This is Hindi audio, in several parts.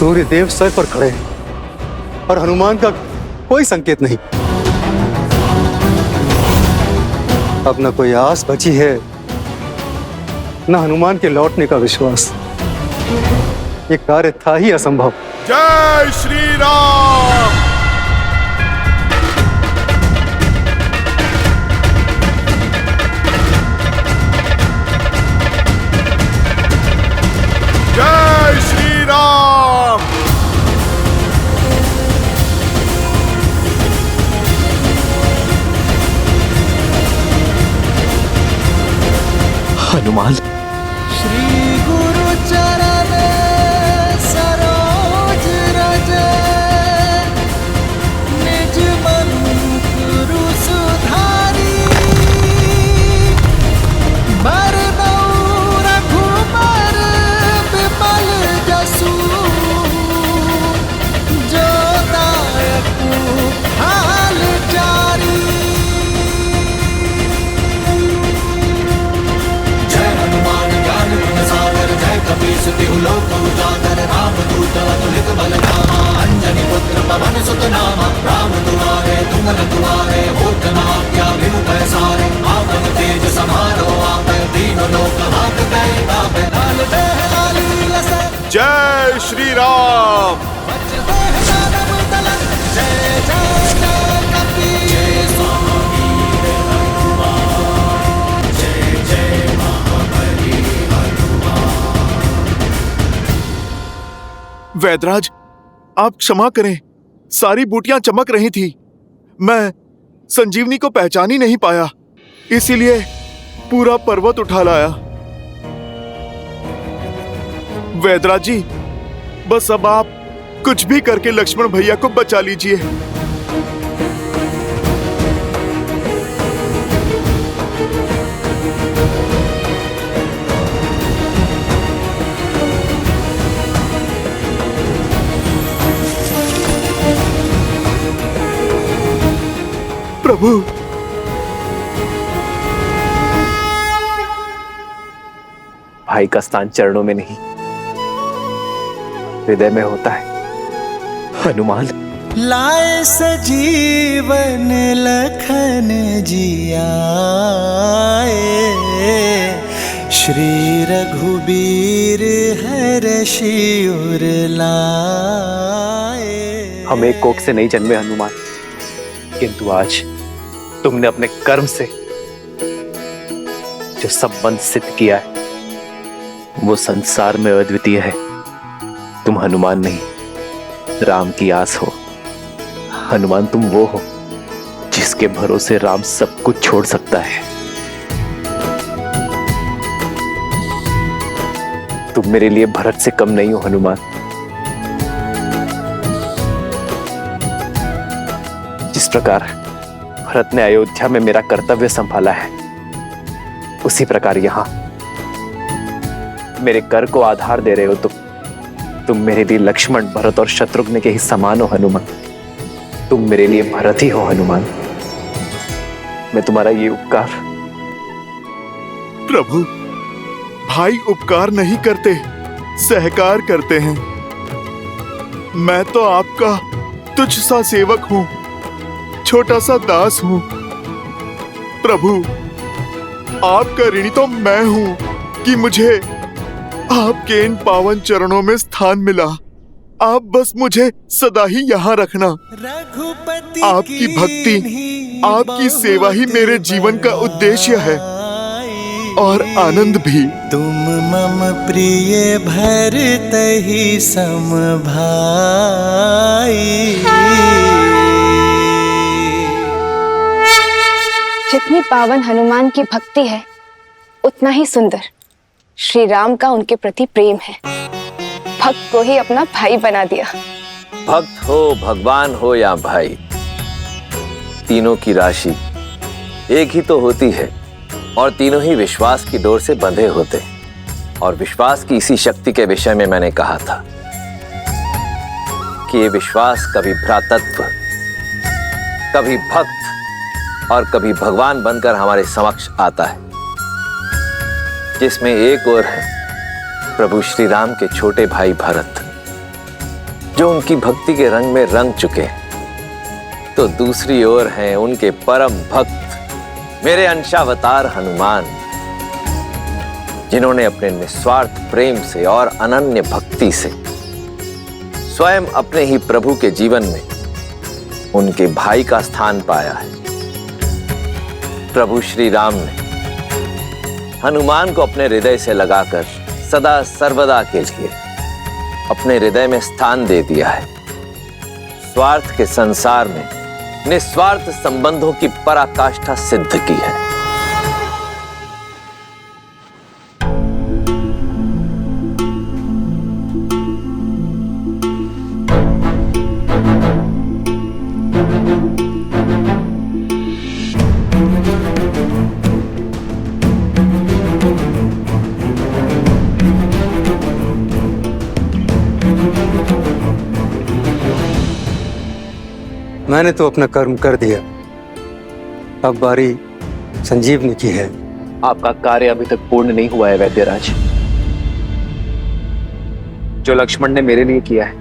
सूर्य देव सर पर खड़े हैं और हनुमान का कोई संकेत नहीं। अब न कोई आस बची है, न हनुमान के लौटने का विश्वास। ये कार्य था ही असंभव। जय श्री राम। जय श्री राम। हनुमान। श्री गुरु चरण सरोज रज, निज मनु गुरु सुधारी, बरनौ रघुबर विमल जसु, जो दायकु हाल चारी। कपीसतिहु लोक उजागर, रामदूत अतुलित बल धामा, अंजनी पुत्र पवन सुत नामा, राम दुआरे तुम रखवारे, होत न आज्ञा बिनु पैसारे, आपन तेज समारो आपै, तीनों लोक हांकते कांपे, लाल देह लाली लसै। जय श्री राम। जय जय जय कपीस। वैदराज, आप क्षमा करें, सारी बूटियां चमक रही थी, मैं संजीवनी को पहचान ही नहीं पाया, इसीलिए पूरा पर्वत उठा लाया। वैदराज जी, बस अब आप कुछ भी करके लक्ष्मण भैया को बचा लीजिए। प्रभु, भाई का स्थान चरणों में नहीं, हृदय में होता है। हनुमान। लाए सजीवन लखन जियाए, श्री रघुबीर हर्षि उर लाए। हम एक कोख से नहीं जन्मे हनुमान, किंतु आज तुमने अपने कर्म से जो संबंध सिद्ध किया है वो संसार में अद्वितीय है। तुम हनुमान नहीं, राम की आस हो। हनुमान, तुम वो हो जिसके भरोसे राम सब कुछ छोड़ सकता है। तुम मेरे लिए भरत से कम नहीं हो हनुमान। जिस प्रकार भरत ने अयोध्या में मेरा कर्तव्य संभाला है, उसी प्रकार यहां मेरे कर को आधार दे रहे हो। तुम मेरे लिए लक्ष्मण, भरत और शत्रुघ्न के ही समान हो हनुमान। तुम मेरे लिए भरत ही हो हनुमान। मैं तुम्हारा ये उपकार। प्रभु, भाई उपकार नहीं करते, सहकार करते हैं। मैं तो आपका तुझ सा सेवक हूं, छोटा सा दास हूं। प्रभु, आपका ऋणी तो मैं हूं कि मुझे आपके इन पावन चरणों में स्थान मिला। आप बस मुझे सदा ही यहाँ रखना। आपकी भक्ति, आपकी सेवा ही मेरे जीवन का उद्देश्य है और आनंद भी। तुम मम प्रिय भरत ही सम भाई। जितनी पावन हनुमान की भक्ति है, उतना ही सुंदर श्री राम का उनके प्रति प्रेम है। भक्त को ही अपना भाई बना दिया। भक्त हो, भगवान हो या भाई, तीनों की राशि एक ही तो होती है और तीनों ही विश्वास की डोर से बंधे होते हैं। और विश्वास की इसी शक्ति के विषय में मैंने कहा था कि ये विश्वास कभी भ्रातृत्व, कभी भक्त और कभी भगवान बनकर हमारे समक्ष आता है, जिसमें एक और है प्रभु श्री राम के छोटे भाई भरत जो उनकी भक्ति के रंग में रंग चुके, तो दूसरी ओर हैं उनके परम भक्त मेरे अंशावतार हनुमान, जिन्होंने अपने निस्वार्थ प्रेम से और अनन्य भक्ति से स्वयं अपने ही प्रभु के जीवन में उनके भाई का स्थान पाया है। प्रभु श्री राम ने हनुमान को अपने हृदय से लगाकर सदा सर्वदा के लिए अपने हृदय में स्थान दे दिया है। स्वार्थ के संसार में निस्वार्थ संबंधों की पराकाष्ठा सिद्ध की है। मैंने तो अपना कर्म कर दिया, अब बारी संजीवनी की है। आपका कार्य अभी तक पूर्ण नहीं हुआ है वैद्यराज। जो लक्ष्मण ने मेरे लिए किया है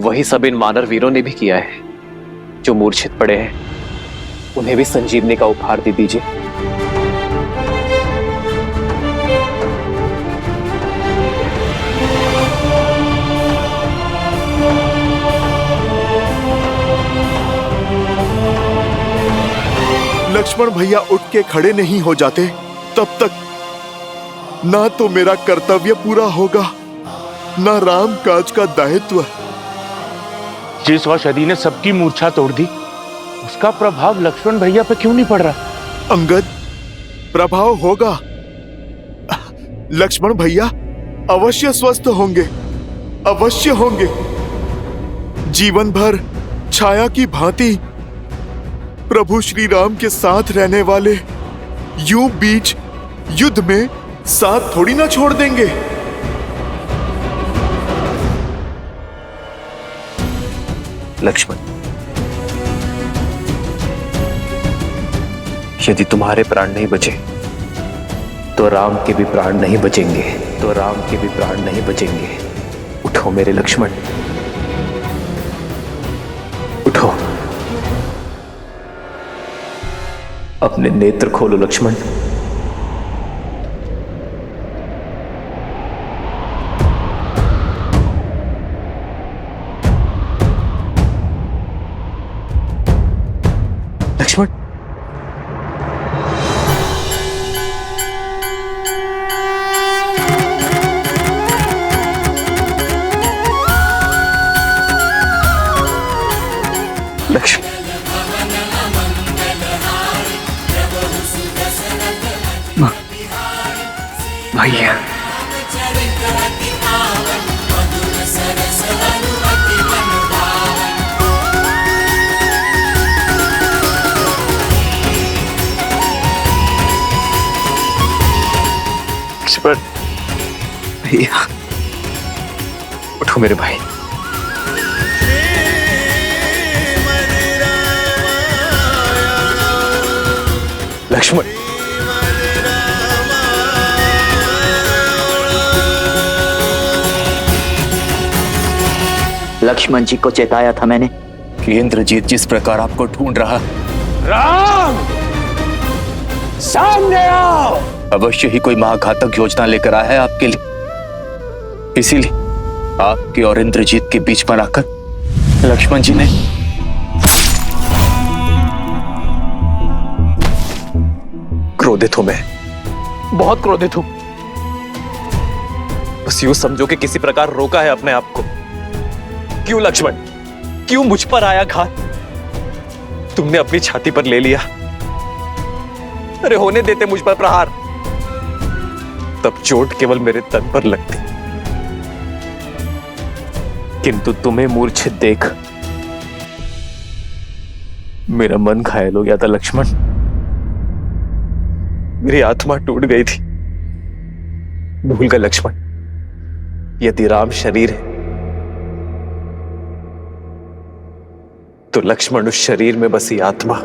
वही सब इन वानर वीरों ने भी किया है। जो मूर्छित पड़े हैं उन्हें भी संजीवनी का उपहार दे दीजिए। लक्ष्मण भैया उठ के खड़े नहीं हो जाते तब तक ना तो मेरा कर्तव्य पूरा होगा, ना राम काज का दायित्व। जिस औषधि ने सबकी मूर्छा तोड़ दी, उसका प्रभाव लक्ष्मण भैया पे क्यों नहीं पड़ रहा? अंगद, प्रभाव होगा। लक्ष्मण भैया अवश्य स्वस्थ होंगे, अवश्य होंगे। जीवन भर छाया की भांति प्रभु श्री राम के साथ रहने वाले यूं बीच युद्ध में साथ थोड़ी ना छोड़ देंगे। लक्ष्मण, यदि तुम्हारे प्राण नहीं बचे तो राम के भी प्राण नहीं बचेंगे, तो राम के भी प्राण नहीं बचेंगे। उठो मेरे लक्ष्मण, उठो। अपने नेत्र खोलो लक्ष्मण। लक्ष्मण, लक्ष्मण, भैया भैया, उठो मेरे भाई। लक्ष्मण, लक्ष्मण जी को चेताया था मैंने कि इंद्रजीत जिस प्रकार आपको ढूंढ रहा। राम, सामने आओ। अवश्य ही कोई महाघातक योजना लेकर आया है आपके लिए, इसीलिए आपके और इंद्रजीत के बीच में आकर लक्ष्मण जी ने क्रोधित हूं मैं, बहुत क्रोधित हूं। बस यूं समझो कि किसी प्रकार रोका है अपने आप को। क्यों लक्ष्मण, क्यों मुझ पर आया घात? तुमने अपनी छाती पर ले लिया। अरे होने देते मुझ पर प्रहार, तब चोट केवल मेरे तन पर लगती, किंतु तुम्हें मूर्छित देख मेरा मन घायल हो गया था लक्ष्मण। मेरी आत्मा टूट गई थी। भूल गए लक्ष्मण, यदि राम शरीर है तो लक्ष्मण उस शरीर में बसी आत्मा।